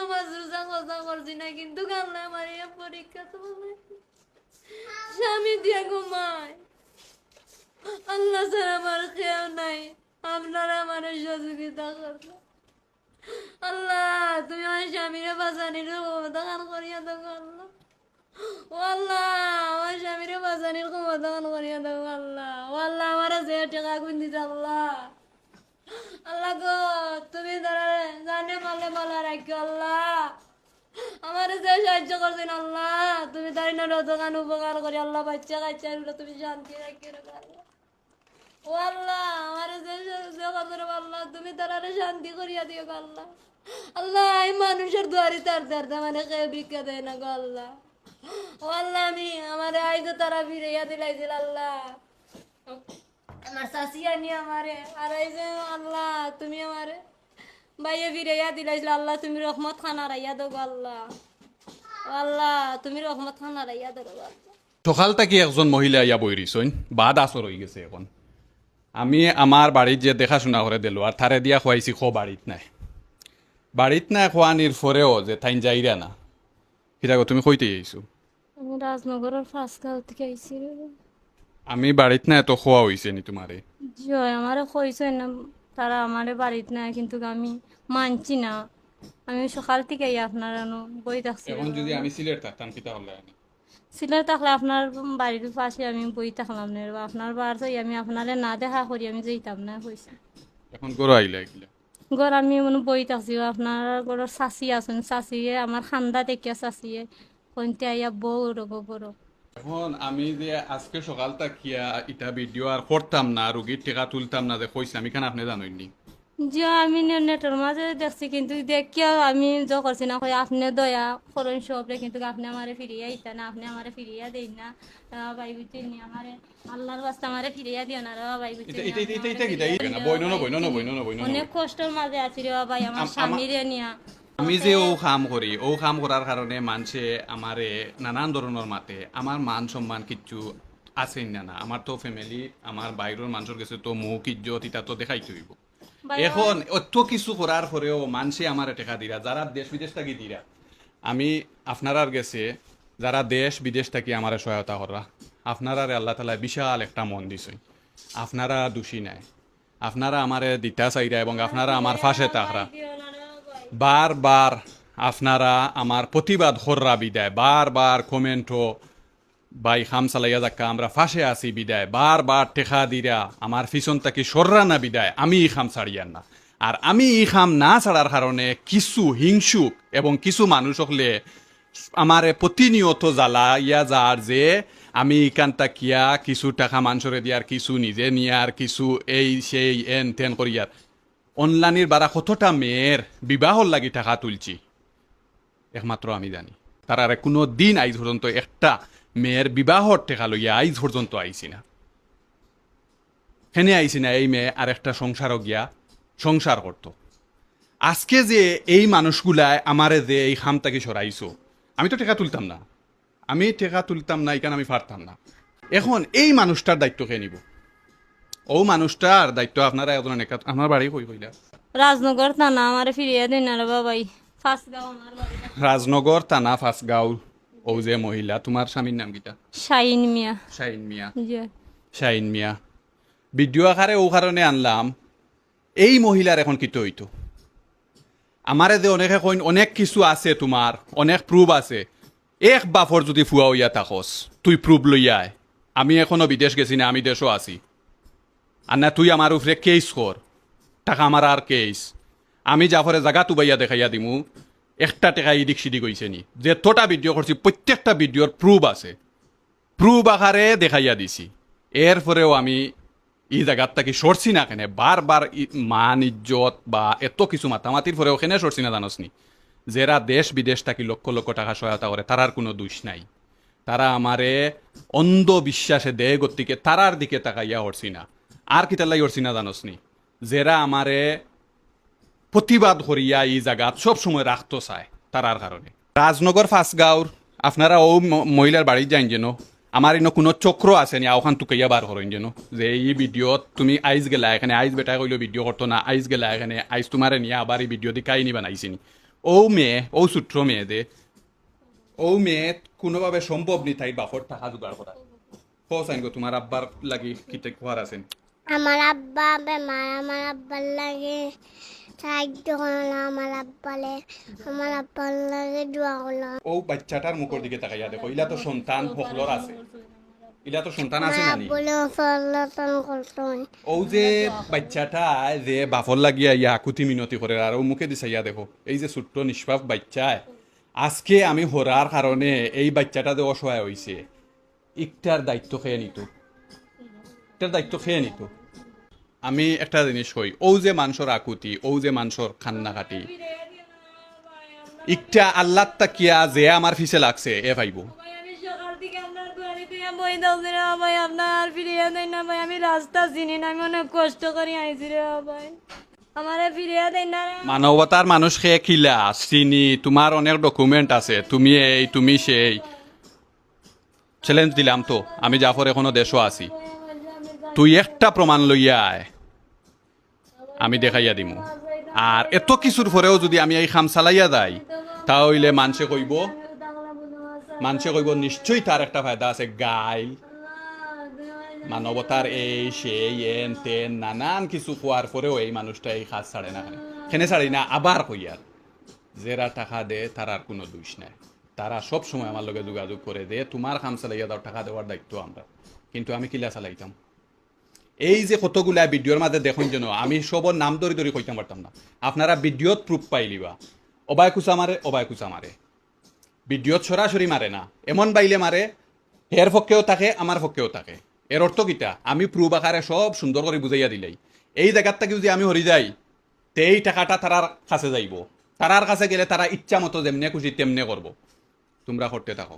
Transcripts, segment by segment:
নমাজ রোজা কথা করছি না, কিন্তু আল্লাহ আমার এই পরীক্ষা তো স্বামী দিয়ে ঘুমায়। আল্লাহ স্যার আমার খেয়াল নাই, আপনারা আমার সহযোগিতা করবে। আল্লাহ তুমি আমার স্বামীরে বাঁচানির ক্ষমতা করিয়া দেবো আল্লাহ। ও আল্লাহ আমার স্বামীরে বাঁচানির ক্ষমতা করিয়া দেবো আল্লাহ। ও আল্লাহ আমার যে টাকা গুণ দিতে আল্লাহ। আল্লাহ গো তুমি তারা জানে মালে মালা রাখো আল্লাহ। আমার যে সাহায্য করছেন আল্লাহ, তুমি তার দোকান উপকার করি আল্লাহ। বাচ্চা কাচ্চা তুমি শান্তি রাখি আল্লাহ। ও আল্লাহ আমার যে করছেন আল্লাহ, তুমি তারা শান্তি করিয়া দিও গো আল্লাহ। আল্লাহ এই মানুষের দুয়ারি তার দ্বার মানে কেউ ভিক্ষা দেয় না গো আল্লাহ। ও আল্লাহ আমি আমার আইজ তারা ফিরাইয়া দিলাইছিল আল্লাহ। আমার শাশিয়া নিয়ে আমারে আর এই যে আল্লাহ তুমি আমারে বাইয়ে ফিরাইয়া দিলাইছিল আল্লাহ। তুমি রহমত খানা রাইয়া দো আল্লাহ। ও আল্লাহ তুমি রহমত খানা রাইয়া দো আল্লাহ। সকাল থেকে একজন মহিলা ইয়া বই রইছেন, বাদ আসর হয়ে গেছে। এখন আমি আমার বাড়ির যে দেখাশোনা করে দিল আর থারে দিয়া খুয়াইছি, খো বাড়িত নাই খোয়ানির পরেও যে থাইন যাইরা না। সেটা তুমি কইতে যাইছো আমি রাজনগরের ফার্স্ট গাঁও থেকে আইছি। আমি বাড়িত নাই তো খোয়া হয়েছে নি তোমারে? জয় আমারে কইছে না তারা আমারে বাড়িতে নাই, কিন্তু আমি মানছি না। আমি সকাল থেকে আপনার বই থাকছি। এখন যদি আমি সিলেট থাকতাম কিতা হলে? সিলেট থাকলে আপনার বাড়ির পাশে আমি বই থাকলাম না, বা আপনার বাড়ি আমি আপনারে না দেখা করি আমি যেতাম না পয়সা। এখন গরো আইলা এগুলা? ঘর আমি মনে বই থাকছি, আপনার ঘরের চাষি আছেন, চাষিয়ে আমার খান্দা দেখিয়া চাষিয়ে কইতে আইয়া বউ রব বড়। এখন আমি যে আজকে সকাল তাকিয়া ইটা ভিডিও আর করতাম না, রুগীর টেকা তুলতাম না যে কইছি, আমি কেন আপনি জানেননি? যে আমি নেটের মাঝে দেখছি, কিন্তু দেখিয়া আমি যা করছি না কই আপনি দয়া করেন সবরে, কিন্তু আপনি আমারে ফিরিয়া আইতা না, আপনি আমারে ফিরিয়া দেই না। ভাই বুঝতে নি আমারে আল্লাহর রাস্তা আমারে ফিরিয়া দিও না রে ভাই বুঝতে। অনেক কষ্টের মাঝে আছি রে ভাই আমার স্বামীরে নিয়া। আমি যে ও কাম করার কারণে মানুষে আমারে নানান ধরনের মাতে, আমার মান সম্মান কিচ্ছু আছেই না। না আমার তো ফ্যামিলি, আমার বাইরের মানুষের কাছে তো মুখ ইজ্জত এটা তো দেখাইতে হইব। এখন অত কিছু করার পরেও মানুষে আমার টেকা দিরা, যারা দেশ বিদেশ থাকি দিরা। আমি আপনারার গেছে যারা দেশ বিদেশ থাকি আমার সহায়তা করা, আপনারা আল্লাহ তালা বিশাল একটা মন দিছে। আপনারা দোষী নাই, আপনারা আমারে দিতা চাইরা এবং আপনারা আমার ফাঁসে থাকরা। বারবার আপনারা আমার প্রতিবাদ হররা বিদায়, বারবার কমেন্টও বাই খাম চালাইয়া যাক্কা আমরা ফাঁসে আছি বিদায়, বারবার টেকা দিরা আমার পিছন তাকি সররা না বিদায় আমি ই খাম ছাড়িয়ার না। আর আমি ই খাম না ছাড়ার কারণে কিছু হিংসুক এবং কিছু মানুষ হলে আমার প্রতিনিয়ত জ্বালা ইয়া যার যে আমি ইকান তাকিয়া কিছু টাকা মানুষরে দিয়ার, কিছু নিজে নিয়ার, কিছু এই সেই এন তেন করিয়ার। অনলাইনের বারা কতটা মেয়ের বিবাহর লাগি টাকা তুলছি একমাত্র আমি জানি। তার কোনো দিন আইজ পর্যন্ত একটা মেয়ের বিবাহর টেকা লইয়া আইজ পর্যন্ত আইছি না। হেনে আইছি না এই মেয়ে আর একটা সংসারও গিয়া সংসার করতো। আজকে যে এই মানুষগুলায় আমারে যে এই খামটাকে সরাইছো, আমি তো টেকা তুলতাম না, আমি টেকা তুলতাম না, এখানে আমি পারতাম না। এখন এই মানুষটার দায়িত্ব কে নিব? ও মানুষটার দায়িত্ব আপনারা একজন আপনার বাড়ি কই কইলা? রাজনগর থানা আমারে ফিরিয়া দিন না রে বাবাই। ফার্স্ট গাঁও আমার বাড়ি। রাজনগর থানা ফাঁসগাঁও। ও যে মহিলা, তোমার স্বামীর নাম কিটা? শাইন মিয়া। শাইন মিয়া। জি শাইন মিয়া ভিডিও আকারে ও কারণে আনলাম, এই মহিলার এখন কিতো হইতো আমারে যে অনেকে কইন অনেক কিছু আছে, তোমার অনেক প্রুফ আছে। এক বাফর যদি ফুয়া হইয়া থাকস তুই প্রুফ লইয়া আয়। আমি এখনো বিদেশ গেছি না, আমি দেশও আছি। আর না তুই আমার উপরে কেস কর, টাকা আমার আর কেস। আমি জাফরে জাগা তুবাইয়া দেখাইয়া দিমু একটা টাকা ইদিক সিদিক হইছে নি। যেতটা ভিডিও করছি প্রত্যেকটা ভিডিওর প্রুফ আছে, প্রুফ আকারে দেখাইয়া দিছি। এরপরেও আমি এই জায়গার থাকি সরছি না কেন? বারবার মান ইজ্জত বা এত কিছু মাতামাতির পরেও কেন সরছি না জানোসনি? যারা দেশ বিদেশ থাকি লক্ষ লক্ষ টাকা সহায়তা করে তারার কোনো দোষ নাই। তারা আমারে অন্ধবিশ্বাসে দেয় গতিকে তারার দিকে তাকাইয়া হরছি না। আর কিতার লাই হরছি না জানোসনি? যারা আমারে প্রতিবাদ করিয়া এই জায়গাত সবসময় রাখতো চায় তারার কারণে। রাজনগর ফাঁসগাঁওর আপনারা ও মহিলার বাড়ি যাইন যেন, আমার ইনো কোনো চক্র আছে নি ওখান তুকাইয়া বার করেন যেন, যে এই ভিডিওত তুমি আইজ গেলা এখানে, আইজ বেটা কইলো ভিডিও করতো না, আইজ গেলা এখানে, আইজ তোমারে নিয়ে আবার এই ভিডিও দিয়ে কাহিনী বানাইছিনি। ও মেয়ে ও ছোট্ট মেয়ে দে ও মেয়ে কোনোভাবে সম্ভব নি তাই বাপর টাকা জোগাড় করা হোসাইন গো তোমার আব্বার লাগি কিতে খোয়ার আছেন আমার আব্বা বেমার আমার আব্বার লাগে সাহায্য করলাম আমার আব্বার লাগে দোয়া করলাম ও বাচ্চাটার মুখের দিকে তাকাইয়া দেখো ইলা তো সন্তান হকলর আছে ইলা তো সন্তান আছে আমার নানি আব্বুলে ফলতন করতেন ও যে বাচ্চাটা যে বাফর লাগিয়া ইয়া আকুতি মিনতি করে আর ও মুখে দিছে ইয়া দেখো এই যে ছোট্ট নিষ্পাপ বাচ্চা আজকে আমি হরার কারণে এই বাচ্চাটা যে অসহায় হইছে একটার দায়িত্ব খেয়ে নিত একটার দায়িত্ব খেয়ে নিত আমি একটা জিনিস কই ও যে মানুষের আকুতি ও যে মানুষের কান্নাকাটি একটা আল্লাহ তাকিয়া যে আমার ফিসে লাগছে এ ভাইব ভাই আমি সকাল থেকে আপনার দুয়ারিতে বই দাওছি রে ভাই আপনার আর ফিরিয়ে দেয় না ভাই আমি রাস্তা চিনি না আমি অনেক কষ্ট করে আইছি রে ভাই আমারে ফিরিয়ে দেয় না রে মানবতার মানুষ খেয়ে খিলা চিনি তোমার অনেক ডকুমেন্ট আছে তুমি এই তুমি সেই চ্যালেঞ্জ দিলাম তো আমি জাফর এখনো দেশও আছি তুই একটা প্রমাণ লইয়া আয় আমি দেখাইয়া দিমু আর এত কিছুর পরেও যদি আমি এই খাম চালাইয়া যাই তাহলে মানুষে কইব নিশ্চয়ই তার একটা ফায়দা আছে গাইল মানবতার এই সেই এন তেন নানান কিছু খোয়ার পরেও এই মানুষটা এই কাজ ছাড়ে না খেনে ছাড়ি না আবার কইয়ার যারা টাকা দে তার আর কোনো দোষ নাই তারা সব সময় আমার লগে যোগাযোগ করে দে তোমার খাম চালাইয়া দাও টাকা দেওয়ার দায়িত্ব আমরা কিন্তু আমি কিলা চালাইতাম এই যে কতগুলা ভিডিওর মাঝে দেখুন যেন আমি সবর নাম ধরে ধরে কইতাম পারতাম না আপনারা ভিডিওত প্রুফ পাইলিবা অবায় কুচা মারে ভিডিওত সরাসরি মারে না এমন বাইলে মারে হের পক্ষেও থাকে আমার পক্ষেও থাকে এর অর্থ কিটা আমি প্রুফ আকারে সব সুন্দর করে বুঝাইয়া দিলাই এই জায়গার থেকে যদি আমি হরি যাই তে এই টাকাটা তারার কাছে যাইব তারার কাছে গেলে তারা ইচ্ছা মতো যেমনে খুশি তেমনে করব তোমরা করতে থাকো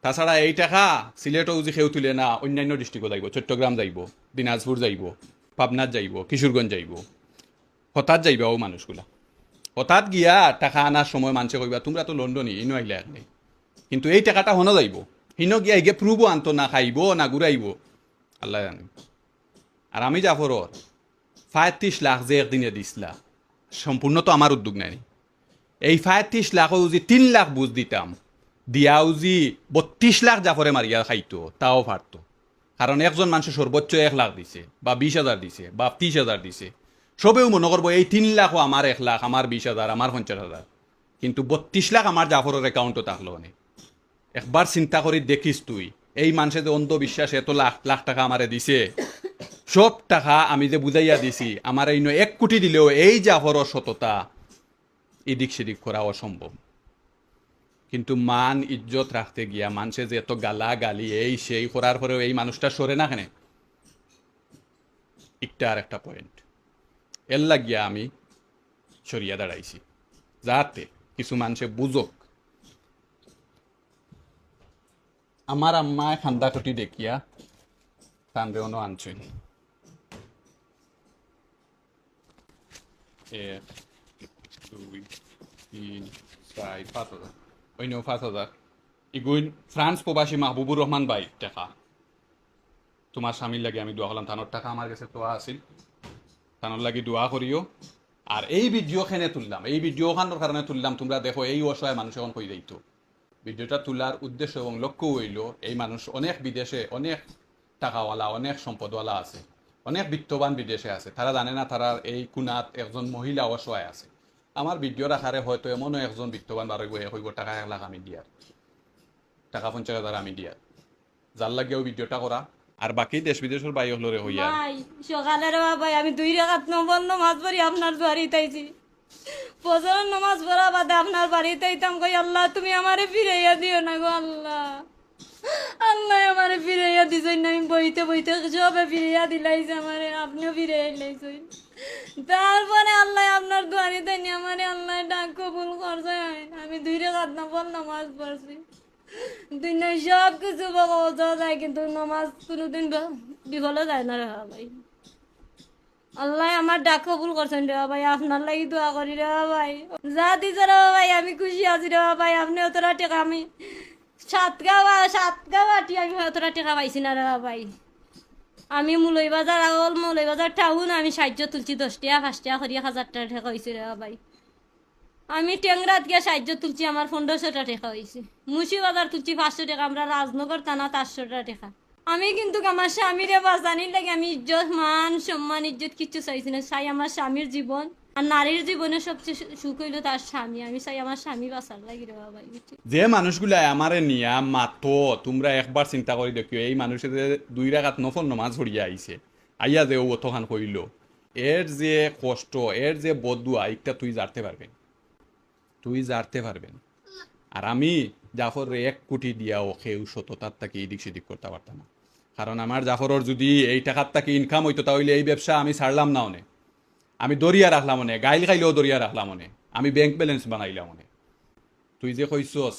তাছাড়া এই টাকা সিলেটও যদি কেউ তুলে না অন্যান্য ডিস্ট্রিক্টও যাইব চট্টগ্রাম যাইব দিনাজপুর যাইব পাবনাত যাইব কিশোরগঞ্জ যাইব হঠাৎ যাইবা ও মানুষগুলা হঠাৎ গিয়া টাকা আনার সময় মানুষে কইবা তোমরা তো লন্ডনই ইনো আইলে এক নেই কিন্তু এই টাকাটা হনো যাইব হিনো গিয়া এগে প্রুভও আনতো না খাইব না ঘুরাইব আল্লাহ জানে আর আমি জাফরর 35 লাখ যে একদিনে দিছিলা সম্পূর্ণ তো আমার উদ্যোগ নাই এই 35 লাখও যদি 3 লাখ বুঝ দিতাম দিয়াও যে 32 লাখ জাফরে মারিয়া খাইতো তাও পারতো কারণ একজন মানুষের সর্বোচ্চ 1 লাখ দিছে বা 20,000 দিছে বা 30,000 দিছে সবেও মনে করবো এই 3 লাখও আমার 1 লাখ আমার 20,000 আমার 50,000 কিন্তু 32 লাখ আমার জাফরের অ্যাকাউন্টও থাকলো অনেক একবার চিন্তা করি দেখিস তুই এই মানুষের যে অন্ধবিশ্বাস এত লাখ লাখ টাকা আমারে দিছে সব টাকা আমি যে বুঝাইয়া দিছি আমার এই 1 কোটি দিলেও এই জাফরের সততা এদিক সেদিক করা অসম্ভব কিন্তু মান ইজ্জত রাখতে গিয়া মানুষে যে এত গালা গালি এই সেই করার পরেও এই মানুষটা সরে না কেন একটা আর একটা পয়েন্ট এর লাগিয়া আমি সরিয়া দাঁড়াইছি যাতে কিছু মানুষে বুঝক আমার আম্মায় খান্দা কটি দেখিয়া তানরে অন্য আনছেন 1 2 3 4 5,000 অন্য 5,000 ইগুইন ফ্রান্স প্রবাসী মাহবুবুর রহমান ভাই টাকা তোমার স্বামীর লাগে আমি দোয়া করলাম তানোর টাকা আমার কাছে তো আছিল তানোর লাগি দোয়া করিও আর এই ভিডিও খানে তুললাম এই ভিডিও খানোর কারণে তুললাম তোমরা দেখো এই অসহায় মানুষ এখন কই যাইতো ভিডিওটা তোলার উদ্দেশ্য এবং লক্ষ্য হইল এই মানুষ অনেক বিদেশে অনেক টাকাওয়ালা অনেক সম্পদওয়ালা আছে অনেক বিত্তবান বিদেশে আছে তারা জানে না তারা এই কোনাত একজন মহিলা অসহায় আছে আমার ভিডিওর আকারে হয়তো এমনও একজন বিত্তবান বারইব হইব টাকা 1 লাখ আমি দিয়ার টাকা 50,000 আমি দিয়ার যার লাগেও ভিডিওটা করা আর বাকি দেশ বিদেশের বাই হলরে হইয়া ভাই সকালের ভাই আমি 2 রাকাত নামাজ পড়ি আপনার বাড়িতে আইছি ফজরের নামাজ পড়া বাদে আপনার বাড়িতে আইতাম কই আল্লাহ তুমি আমারে ফিরাইয়া দিও না গো আল্লাহ আল্লাহ আমারে ফিরাইয়া দিছেন আমি বইতে বইতে সবে ফিরাইয়া দিলাইছে আমারে আপনিও ফিরাইয়া দিলাইছেন তারপরে আল্লাহ আপনার দুয়ারিতে নিয়ে আমারে আল্লাহ ডাক কবুল করছে আমি 2 রাকাত নামাজ পড়ছি দুনিয়া সব কিছু বলা যায় কিন্তু নামাজ কোনোদিন বিফলে যায় না রে ভাই আল্লাহ আমার ডাক কবুল করছেন রে ভাই আপনার লাগি দোয়া করি রে ভাই যা দিছে রে ভাই আমি খুশি আছি রে ভাই আপনি অতটা টাকা আমি 7 গাওয়াটি আমি অতটা টাকা পাইছি না রে ভাই আমি মৌলভীবাজার আগল মৌলভীবাজার টাউন আমি 60 তুলছি 10 টাকা 5 টাকা করি 1,000 টাকা হয়েছে রে ভাই আমি টেংরাত গিয়ে সাহায্য তুলছি, আমার 1500টা টাকা হয়েছে। মুন্সিবাজার তুলছি 500 টাকা, আমরা রাজনগর থানা 400টা টাকা। আমি কিন্তু আমার স্বামীরে বাঁচানির লাগে আমি ইজ্জত, মান সম্মান, ইজ্জত কিচ্ছু চাইছি না। চাই আমার স্বামীর জীবন, আর নারীর জীবনে সবচেয়ে সুখ হইল তার স্বামী। আমি চাই আমার স্বামী বাঁচার লাগি রে বাবা। যে মানুষগুলা আমারে নিয়া মাতো, তোমরা একবার চিন্তা করে দেখিও, এই মানুষের যে 2 রাকাত নফল নমাজ পড়িয়া আইছে, আইয়া যে ও অতখান কইল, এর যে কষ্ট, এর যে বদুয়া, একটা তুই জানতে পারবেন, তুই জানতে পারবেন। আর আমি জাফর 1 কোটি দিয়াও কেউ সততার তাকে এদিক সেদিক করতে পারতাম না। কারণ আমার জাফরের যদি এই টাকার তাকে ইনকাম হইতো, তাহলে এই ব্যবসা আমি ছাড়লাম না অনেক, আমি দরিয়া রাখলাম অনেক, গাইল খাইলেও দরিয়া রাখলাম অনেক, আমি ব্যাংক ব্যালেন্স বানাইলাম অনেক। তুই যে কইছস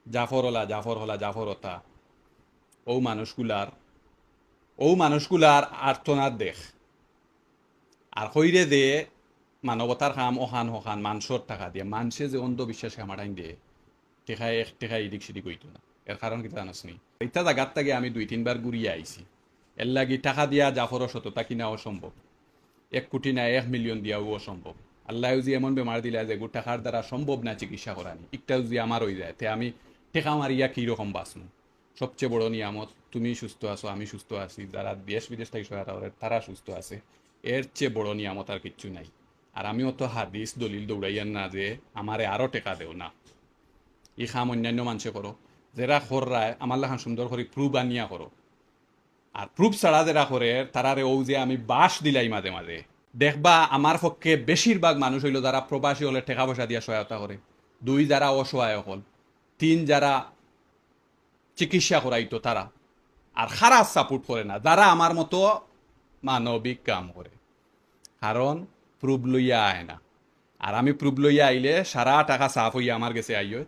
জাফর হতা, ও মানুষগুলার আর্তনাদ দেখ। আর কইরে দে মানবতার কাম ওখান মানুষের টাকা দিয়ে, মানুষে যে অন্ধবিশ্বাস কামাটাইন দিয়ে টেকায় এদিক সেদিক হইতো না। এর কারণ কি জানাস নি? এটা জায়গার থেকে আমি 2-3 বার ঘুরিয়ে আইছি। এর লাগি টাকা দিয়া জাফর সততা কিনা অসম্ভব, 1 কোটি না 1 মিলিয়ন দিয়াও অসম্ভব। আল্লাহ যে এমন বেমার দিলা যে টাকার দ্বারা সম্ভব না চিকিৎসা করানি, একটাও যদি আমার হয়ে যায়, তে আমি টেকা মারিয়া কীরকম বাঁচমু? সবচেয়ে বড় নিয়ামত, তুমি সুস্থ আছো, আমি সুস্থ আছি, যারা দেশ বিদেশ থেকে সহায়তা করে তারা সুস্থ আছে, এর চেয়ে বড় নিয়ামত আর কিচ্ছু নাই। আর আমিও তো হাদিস দলিল দৌড়াইয়ান না যে আমারে আরও টেকা দেও না। ই খাম অন্যান্য মানুষে করো, যারা খররায় আমার লাখান সুন্দর করে প্রুফ আনিয়া করো। আর প্রুফ ছাড়া যারা করে তারারে ও যে আমি বাস দিলাই মাঝে মাঝে দেখবা, আমার পক্ষে বেশিরভাগ মানুষ হইল যারা প্রবাসী হলে টাকা পয়সা দিয়া সহায়তা করে, 2 যারা অসহায় হল, 3 যারা চিকিৎসা করাইতো তারা, আর খারাপ সাপোর্ট করে না যারা আমার মতো মানবিক কাম করে। কারণ প্রুফ লইয়া আয় না, আর আমি প্রুফ লইয়া আইলে সারা টাকা সাফ হইয়া আমার কাছে আইয়,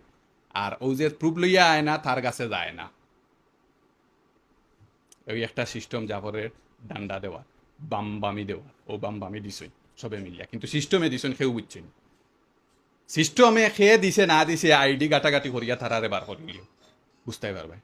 আর ও যে প্রুফ লইয়া আয় না তার কাছে যায় না। ওই একটা সিস্টেম জাফরের ডান্ডা দেওয়া, বামবামি দেওয়া, ও বামবামি দিছই সবে মিলিয়া, কিন্তু সিস্টেমে দিছেন কেউ বুঝছেন। সিস্টেমে খেয়ে দিছে না দিছে আইডি গাটাগাটি করিয়া তারারে বার করিলিও বুঝতে পারবে।